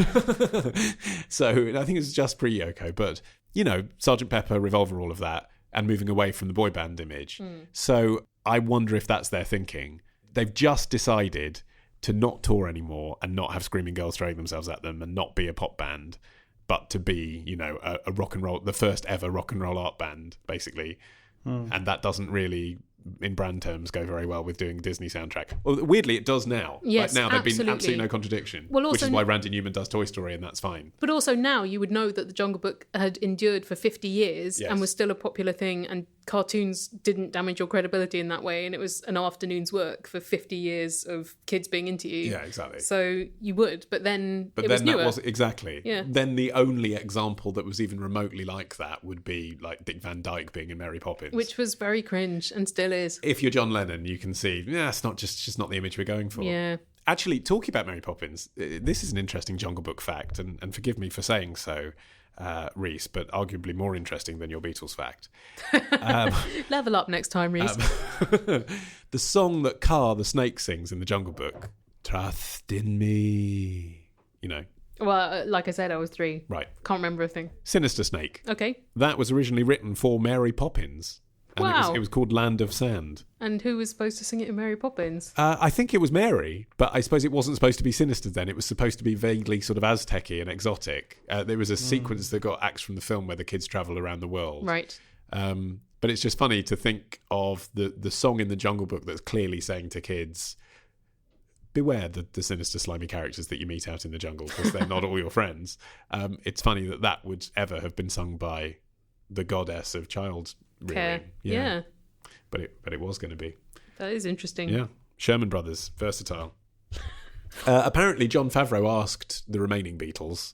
So I think it's just pre-Yoko, but, you know, Sgt. Pepper, Revolver, all of that, and moving away from the boy band image. So I wonder if that's their thinking. They've just decided to not tour anymore and not have screaming girls throwing themselves at them and not be a pop band, but to be, you know, a rock and roll, the first ever rock and roll art band, basically. And that doesn't really, in brand terms, go very well with doing Disney soundtrack. Well, weirdly, it does now. Yes, now there'd been absolutely. absolutely no contradiction, Well, which also- is why Randy Newman does Toy Story, and that's fine. But also now you would know that the Jungle Book had endured for 50 years Yes. and was still a popular thing, and cartoons didn't damage your credibility in that way, and it was an afternoon's work for 50 years of kids being into you. Yeah, exactly. So you would, but then But it then was newer. that was exactly. Yeah. Then the only example that was even remotely like that would be like Dick Van Dyke being in Mary Poppins, Which was very cringe and still is. if you're John Lennon, you can see, yeah, it's not just not the image we're going for. Yeah. Actually, talking about Mary Poppins, this is an interesting Jungle Book fact, and forgive me for saying so, Reese, but arguably more interesting than your Beatles fact. Level up next time, Reese. The song that Car the snake sings in the Jungle Book, Trust in Me, you know, Well, like I said, I was 3. right, Can't remember a thing. Sinister Snake. Okay. That was originally written for Mary Poppins. And Wow. it was called Land of Sand. And who was supposed to sing it in Mary Poppins? I think it was Mary, but I suppose it wasn't supposed to be sinister then. It was supposed to be vaguely sort of Aztec-y and exotic. There was a sequence that got axed from the film where the kids travel around the world. Right. But it's just funny to think of the song in the Jungle Book that's clearly saying to kids, beware the sinister, slimy characters that you meet out in the jungle, because they're not all your friends. It's funny that would ever have been sung by the goddess of child rearing. Care. Yeah. But it was going to be. That is interesting. Yeah. Sherman Brothers, versatile. Apparently, Jon Favreau asked the remaining Beatles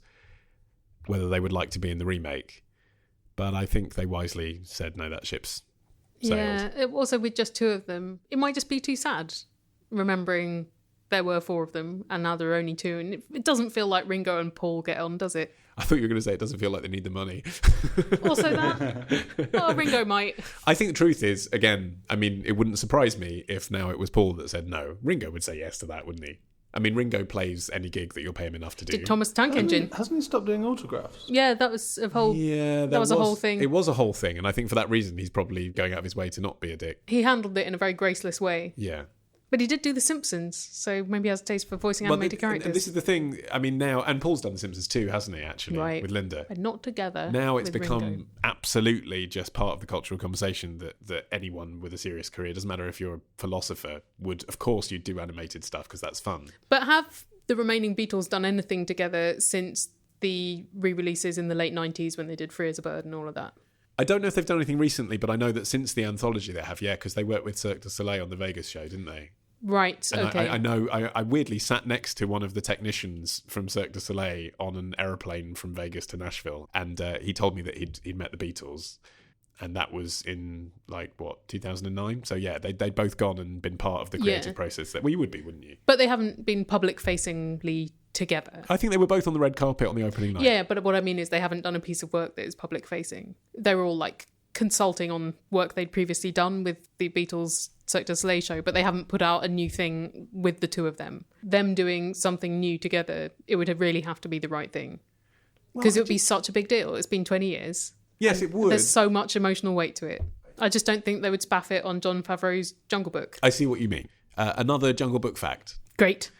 whether they would like to be in the remake, but I think they wisely said, no, that ship's sailed. Yeah. Also, with just 2 of them, it might just be too sad, remembering there were 4 of them and now there are only 2. And it doesn't feel like Ringo and Paul get on, does it? I thought you were going to say it doesn't feel like they need the money. Also that. Oh, Ringo might. I think the truth is, again, I mean, it wouldn't surprise me if now it was Paul that said no. Ringo would say yes to that, wouldn't he? I mean, Ringo plays any gig that you'll pay him enough to do. Did Thomas Tank Engine? Hasn't he stopped doing autographs? Yeah, that was a whole. Yeah, that was a whole thing. It was a whole thing, and I think for that reason he's probably going out of his way to not be a dick. He handled it in a very graceless way. Yeah. But he did do The Simpsons, so maybe he has a taste for voicing animated characters. And this is the thing, I mean, now, and Paul's done The Simpsons too, hasn't he, actually, Right. with Linda? But not together. Now it's with become Ringo. absolutely just part of the cultural conversation that anyone with a serious career, doesn't matter if you're a philosopher, would, of course, you'd do animated stuff because that's fun. But have the remaining Beatles done anything together since the re-releases in the late 90s when they did Free as a Bird and all of that? I don't know if they've done anything recently, but I know that since the anthology they have, yeah, because they worked with Cirque du Soleil on the Vegas show, didn't they? Right, And okay. I know, I weirdly sat next to one of the technicians from Cirque du Soleil on an aeroplane from Vegas to Nashville, and he told me that he'd met the Beatles, and that was in, 2009? So yeah, they'd both gone and been part of the creative process. Well, you would be, wouldn't you? But they haven't been public-facingly together. I think they were both on the red carpet on the opening night. Yeah, but what I mean is they haven't done a piece of work that is public-facing. They were all, consulting on work they'd previously done with the Beatles' Cirque du Soleil show, but they haven't put out a new thing with the 2 of them. Them doing something new together, it would really have to be the right thing. Because it would be such a big deal. It's been 20 years. Yes, it would. There's so much emotional weight to it. I just don't think they would spaff it on Jon Favreau's Jungle Book. I see what you mean. Another Jungle Book fact. Great.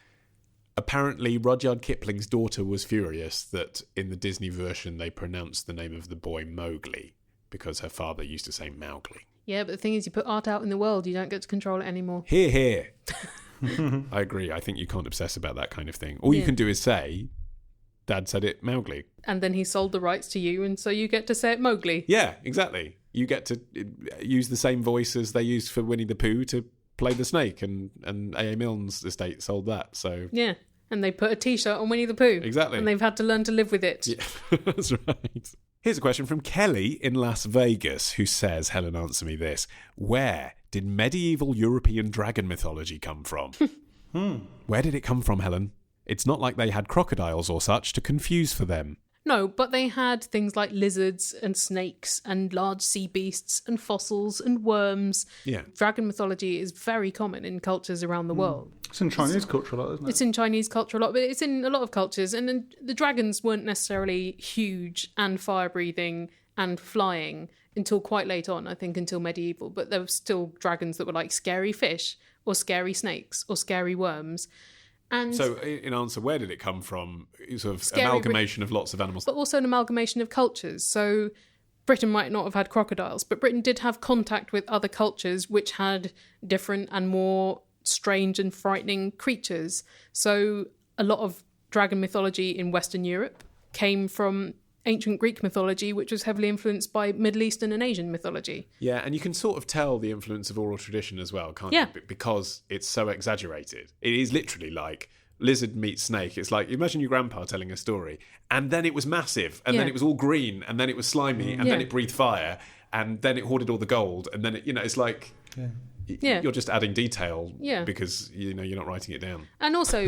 Apparently, Rudyard Kipling's daughter was furious that in the Disney version they pronounced the name of the boy Mowgli, because her father used to say Mowgli. Yeah, but the thing is, you put art out in the world, you don't get to control it anymore. Hear, hear. I agree. I think you can't obsess about that kind of thing. All you can do is say, Dad said it Mowgli. And then he sold the rights to you, and so you get to say it Mowgli. Yeah, exactly. You get to use the same voice as they used for Winnie the Pooh to play the snake, and A.A. Milne's estate sold that, so... Yeah, and they put a T-shirt on Winnie the Pooh. Exactly. And they've had to learn to live with it. Yeah, that's right. Here's a question from Kelly in Las Vegas, who says, Helen, answer me this. Where did medieval European dragon mythology come from? Where did it come from, Helen? It's not like they had crocodiles or such to confuse for them. No, but they had things like lizards and snakes and large sea beasts and fossils and worms. Yeah. Dragon mythology is very common in cultures around the world. It's in Chinese culture a lot, isn't it? It's in Chinese culture a lot, but it's in a lot of cultures. And then the dragons weren't necessarily huge and fire-breathing and flying until quite late on, I think until medieval. But there were still dragons that were like scary fish or scary snakes or scary worms. And so, in answer, where did it come from? Sort of Scary amalgamation of lots of animals. but also an amalgamation of cultures. So Britain might not have had crocodiles, but Britain did have contact with other cultures which had different and more strange and frightening creatures. So a lot of dragon mythology in Western Europe came from ancient Greek mythology, which was heavily influenced by Middle Eastern and Asian mythology. Yeah, and you can sort of tell the influence of oral tradition as well, can't Yeah. you? Because it's so exaggerated. It is literally like lizard meets snake. It's like, imagine your grandpa telling a story, and then it was massive, and then Yeah. it was all green, and then it was slimy, and then Yeah. it breathed fire, and then it hoarded all the gold, and then it, it's like... Yeah. You're just adding detail Yeah. because you're not writing it down. And also,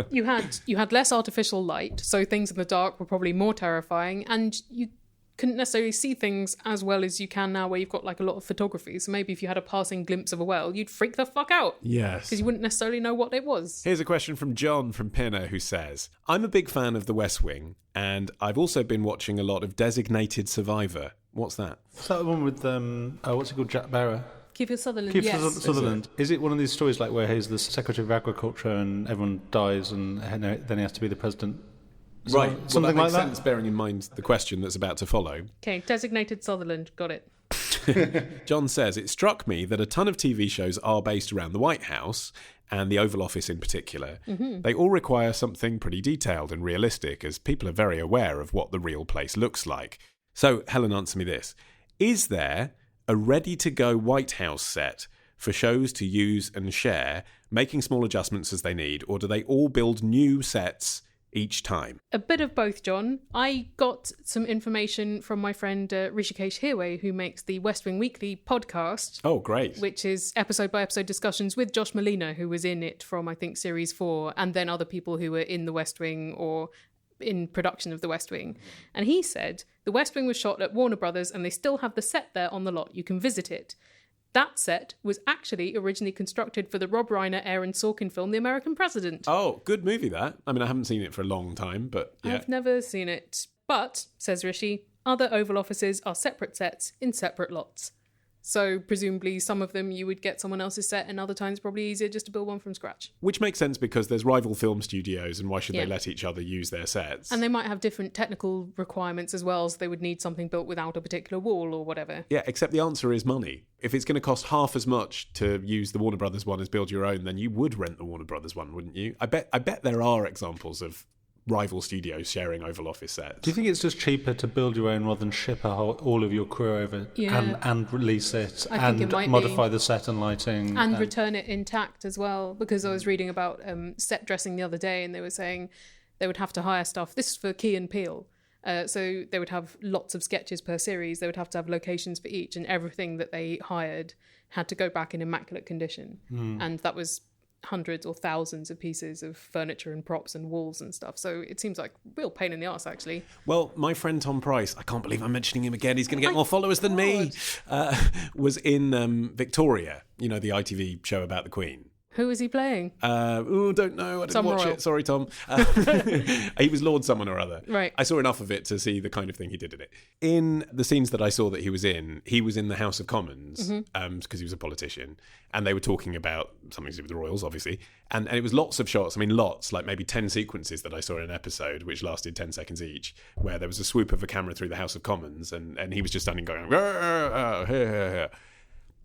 you had less artificial light, so things in the dark were probably more terrifying, and you couldn't necessarily see things as well as you can now, where you've got like a lot of photography. So maybe if you had a passing glimpse of a whale, you'd freak the fuck out. Yes. Because you wouldn't necessarily know what it was. Here's a question from John from Pinner, who says, I'm a big fan of The West Wing, and I've also been watching a lot of Designated Survivor. What's that? Is that the one with, what's it called, Jack Barrow? Kiefer Sutherland, Kiefer yes. Sutherland. Is it one of these stories like where he's the Secretary of Agriculture and everyone dies and then he has to be the president? Right. Something that like makes that? sense, bearing in mind the question that's about to follow. Okay, Designated Sutherland, got it. John says, it struck me that a ton of TV shows are based around the White House, and the Oval Office in particular. Mm-hmm. They all require something pretty detailed and realistic, as people are very aware of what the real place looks like. So, Helen, answer me this. Is there a ready-to-go White House set for shows to use and share, making small adjustments as they need, or do they all build new sets each time? A bit of both, John. I got some information from my friend Rishikesh Hirway, who makes the West Wing Weekly podcast. Oh, great. Which is episode-by-episode discussions with Josh Molina, who was in it from, I think, Series 4, and then other people who were in the West Wing or in production of the West Wing. And he said the West Wing was shot at Warner Brothers and they still have the set there on the lot. You can visit it. That set was actually originally constructed for the Rob Reiner, Aaron Sorkin film, The American President. Oh, good movie, that. I mean, I haven't seen it for a long time, but yeah. I've never seen it. But, says Rishi, other Oval Offices are separate sets in separate lots. So presumably some of them you would get someone else's set, and other times probably easier just to build one from scratch. Which makes sense because there's rival film studios, and why should Yeah. they let each other use their sets? And they might have different technical requirements as well, so they would need something built without a particular wall or whatever. Yeah, except the answer is money. If it's going to cost half as much to use the Warner Brothers one as build your own, then you would rent the Warner Brothers one, wouldn't you? I bet there are examples of rival studios sharing Oval Office sets. Do you think it's just cheaper to build your own rather than ship all of your crew over and release it I think it might modify be. the set and lighting? And return it intact as well, because I was reading about set dressing the other day, and they were saying they would have to hire stuff. This is for Key and Peele. So they would have lots of sketches per series. They would have to have locations for each, and everything that they hired had to go back in immaculate condition. And that was hundreds or thousands of pieces of furniture and props and walls and stuff. So it seems like a real pain in the arse, actually. Well, my friend Tom Price, I can't believe I'm mentioning him again, he's going to get more followers than me, was in Victoria, the ITV show about the Queen. Who is he playing? Don't know. I didn't Some watch royal. it. Sorry, Tom. He was Lord someone or other. Right. I saw enough of it to see the kind of thing he did in it. In the scenes that I saw that he was in the House of Commons because he was a politician, and they were talking about something to do with the royals, obviously. And it was lots of shots. I mean, lots, like maybe 10 sequences that I saw in an episode, which lasted 10 seconds each, where there was a swoop of a camera through the House of Commons, and he was just standing going, here.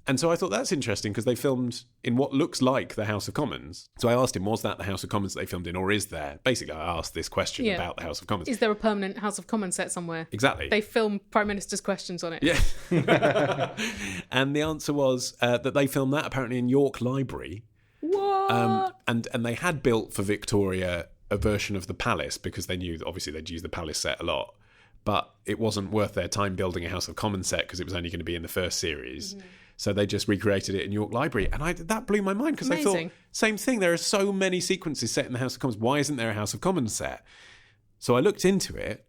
And so I thought that's interesting because they filmed in what looks like the House of Commons. So I asked him, was that the House of Commons that they filmed in, or is there? Basically, I asked this question about the House of Commons. Is there a permanent House of Commons set somewhere? Exactly. They film Prime Minister's questions on it. Yeah. And the answer was that they filmed that apparently in York Library. What? And they had built for Victoria a version of the palace because they knew that obviously they'd use the palace set a lot. but it wasn't worth their time building a House of Commons set because it was only going to be in the first series. So they just recreated it in York Library. And that blew my mind because I thought, same thing, there are so many sequences set in the House of Commons. Why isn't there a House of Commons set? So I looked into it,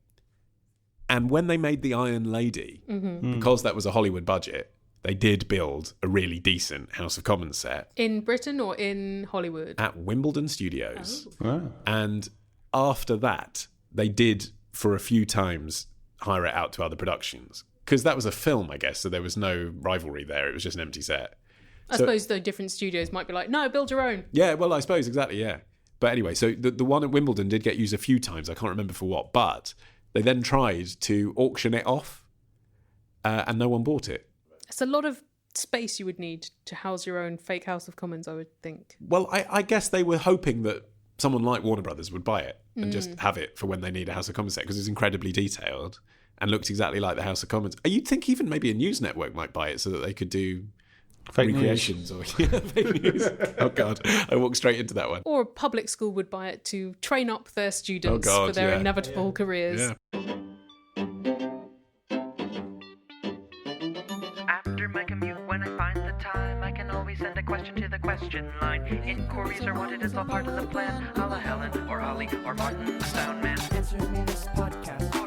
and when they made the Iron Lady, because that was a Hollywood budget, they did build a really decent House of Commons set. In Britain or in Hollywood? At Wimbledon Studios. Oh. Wow. And after that, they did, for a few times, hire it out to other productions. Because that was a film, I guess, so there was no rivalry there. It was just an empty set. I suppose, though, different studios might be like, no, build your own. Yeah, well, I suppose, exactly, yeah. But anyway, so the one at Wimbledon did get used a few times. I can't remember for what. But they then tried to auction it off, and no one bought it. It's a lot of space you would need to house your own fake House of Commons, I would think. Well, I guess they were hoping that someone like Warner Brothers would buy it and just have it for when they need a House of Commons set, because it's incredibly detailed and looked exactly like the House of Commons. You'd think even maybe a news network might buy it so that they could do fake recreations news. Or fake news. Oh God, I walked straight into that one. Or a public school would buy it to train up their students for their inevitable careers. Yeah. After my commute, when I find the time, I can always send a question to the question line. Inquiries are wanted as all part of the plan. A la Helen or Holly or Martin the Stone Man. Answer me this podcast.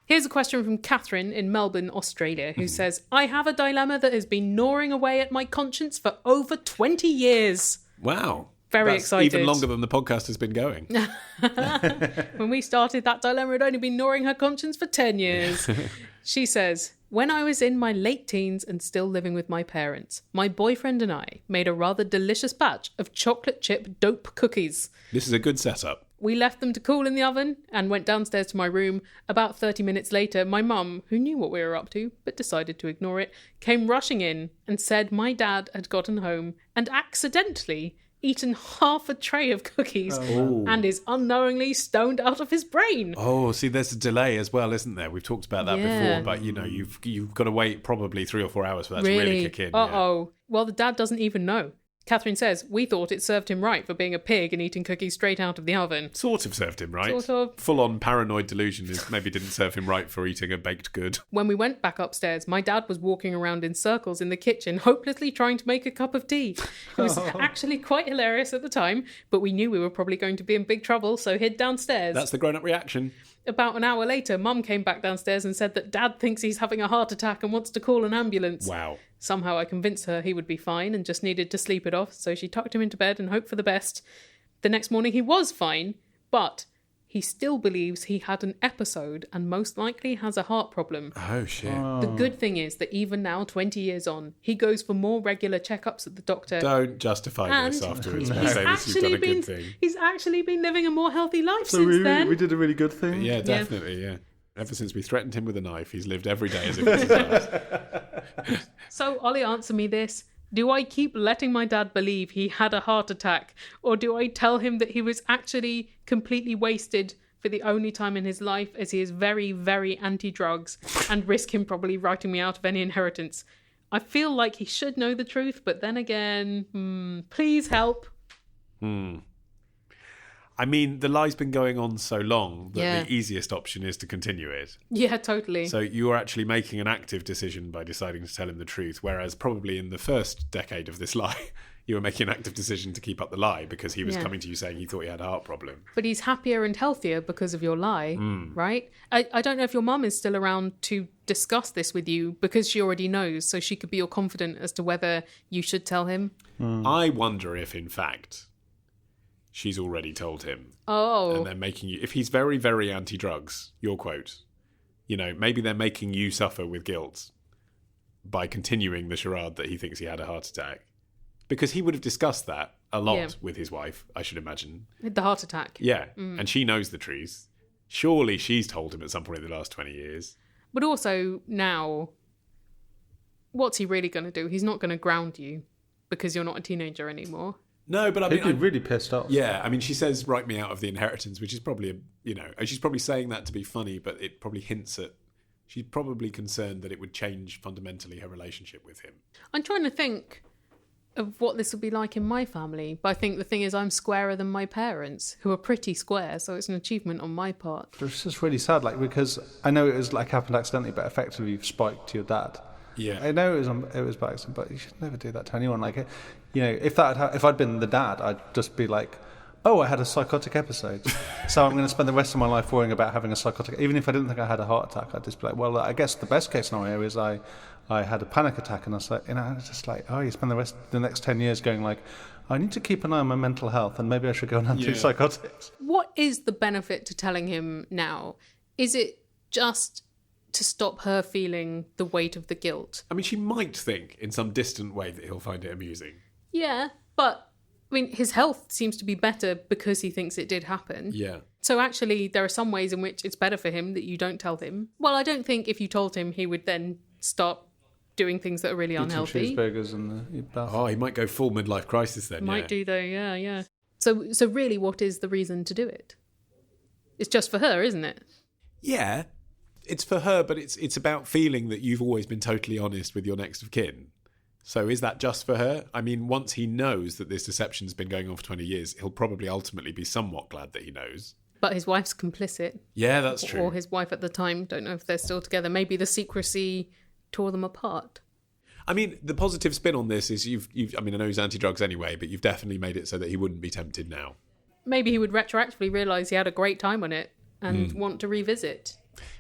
Here's a question from Catherine in Melbourne, Australia, who says, I have a dilemma that has been gnawing away at my conscience for over 20 years. Wow. Very That's excited. even longer than the podcast has been going. When we started, that dilemma had only been gnawing her conscience for 10 years. She says, when I was in my late teens and still living with my parents, my boyfriend and I made a rather delicious batch of chocolate chip dope cookies. This is a good setup. We left them to cool in the oven and went downstairs to my room. About 30 minutes later, my mum, who knew what we were up to, but decided to ignore it, came rushing in and said my dad had gotten home and accidentally eaten half a tray of cookies and is unknowingly stoned out of his brain. Oh, see, there's a delay as well, isn't there? We've talked about that before, but you've got to wait probably 3 or 4 hours for that to really kick in. Uh-oh. Well, the dad doesn't even know. Catherine says, we thought it served him right for being a pig and eating cookies straight out of the oven. Sort of served him right. Sort of. Full-on paranoid delusion maybe didn't serve him right for eating a baked good. When we went back upstairs, my dad was walking around in circles in the kitchen, hopelessly trying to make a cup of tea. It was actually quite hilarious at the time, but we knew we were probably going to be in big trouble, so hid downstairs. That's the grown-up reaction. About an hour later, Mum came back downstairs and said that Dad thinks he's having a heart attack and wants to call an ambulance. Wow. Somehow I convinced her he would be fine and just needed to sleep it off, so she tucked him into bed and hoped for the best. The next morning he was fine, but he still believes he had an episode and most likely has a heart problem. Oh, shit. The good thing is that even now, 20 years on, he goes for more regular checkups at the doctor. Don't justify this afterwards by saying that you've done a good thing. He's actually been living a more healthy life So since then. we did a really good thing. Yeah, definitely, yeah. Ever since we threatened him with a knife, he's lived every day as if it's his last. So, Ollie, answer me this. Do I keep letting my dad believe he had a heart attack, or do I tell him that he was actually completely wasted for the only time in his life, as he is very, very anti-drugs, and risk him probably writing me out of any inheritance? I feel like he should know the truth, but then again, please help. I mean, the lie's been going on so long that the easiest option is to continue it. Yeah, totally. So you are actually making an active decision by deciding to tell him the truth, whereas probably in the first decade of this lie, you were making an active decision to keep up the lie because he was coming to you saying he thought he had a heart problem. But he's happier and healthier because of your lie, right? I don't know if your mum is still around to discuss this with you because she already knows, so she could be your confidant as to whether you should tell him. I wonder if, in fact, she's already told him. Oh. And they're making you... If he's very, very anti-drugs, your quote, maybe they're making you suffer with guilt by continuing the charade that he thinks he had a heart attack. Because he would have discussed that a lot with his wife, I should imagine. The heart attack. Yeah, and she knows the truth. Surely she's told him at some point in the last 20 years. But also, now, what's he really going to do? He's not going to ground you because you're not a teenager anymore. No, but I mean... He'd be really pissed off. Yeah, I mean, she says, write me out of the inheritance, which is probably, she's probably saying that to be funny, but it probably hints at She's probably concerned that it would change fundamentally her relationship with him. I'm trying to think of what this would be like in my family, but I think the thing is I'm squarer than my parents, who are pretty square, so it's an achievement on my part. It's just really sad, like, because I know it was like happened accidentally, but effectively you've spiked to your dad. Yeah, I know it was by accident, but you should never do that to anyone. Like, you know, if I'd been the dad, I'd just be like, oh, I had a psychotic episode, so I'm going to spend the rest of my life worrying about having a psychotic. Even if I didn't think I had a heart attack, I'd just be like, well, I guess the best case scenario is I had a panic attack, and I was like, you know, it's just like, oh, you spend the next 10 years going like, I need to keep an eye on my mental health, and maybe I should go on antipsychotics. What is the benefit to telling him now? Is it just to stop her feeling the weight of the guilt? I mean, she might think in some distant way that he'll find it amusing. Yeah, but I mean, his health seems to be better because he thinks it did happen. Yeah. So actually, there are some ways in which it's better for him that you don't tell him. Well, I don't think if you told him, he would then start doing things that are really unhealthy. Cheeseburgers and the bath. Oh, he might go full midlife crisis then. Might do though, yeah. So really, what is the reason to do it? It's just for her, isn't it? Yeah, it's for her, but it's about feeling that you've always been totally honest with your next of kin. So is that just for her? I mean, once he knows that this deception's been going on for 20 years, he'll probably ultimately be somewhat glad that he knows. But his wife's complicit. Yeah, that's true. Or his wife at the time, don't know if they're still together. Maybe the secrecy tore them apart. I mean, the positive spin on this is you've I mean, I know he's anti-drugs anyway, but you've definitely made it so that he wouldn't be tempted now. Maybe he would retroactively realise he had a great time on it and want to revisit.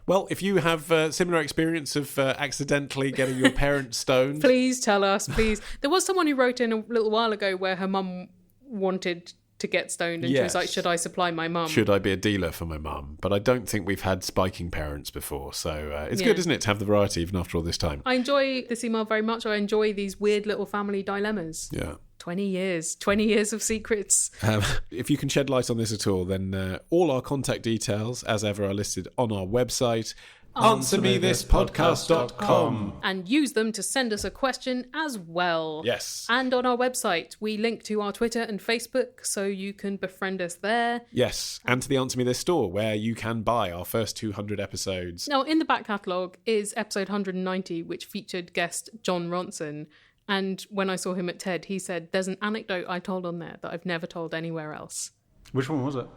Well, if you have a similar experience of accidentally getting your parents stoned... Please tell us, please. There was someone who wrote in a little while ago where her mum wanted to get stoned and she was like, should I supply my mum? Should I be a dealer for my mum? But I don't think we've had spiking parents before, so it's good, isn't it, to have the variety even after all this time? I enjoy this email very much. I enjoy these weird little family dilemmas. Yeah. 20 years of secrets. If you can shed light on this at all, then all our contact details, as ever, are listed on our website, answermethispodcast.com. And use them to send us a question as well. Yes. And on our website, we link to our Twitter and Facebook, so you can befriend us there. Yes, and to the Answer Me This store, where you can buy our first 200 episodes. Now, in the back catalogue is episode 190, which featured guest John Ronson. And when I saw him at TED, he said, there's an anecdote I told on there that I've never told anywhere else. Which one was it?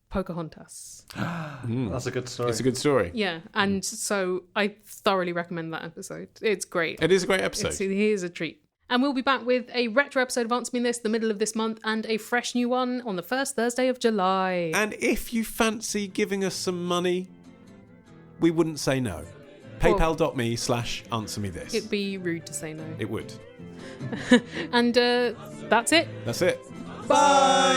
Pocahontas. That's a good story. It's a good story. Yeah, and so I thoroughly recommend that episode. It's great. It is a great episode. Here's a treat. And we'll be back with a retro episode of Answer Me This the middle of this month and a fresh new one on the first Thursday of July. And if you fancy giving us some money, we wouldn't say no. PayPal.me/answermethis. It'd be rude to say no. It would. And that's it. That's it. Bye!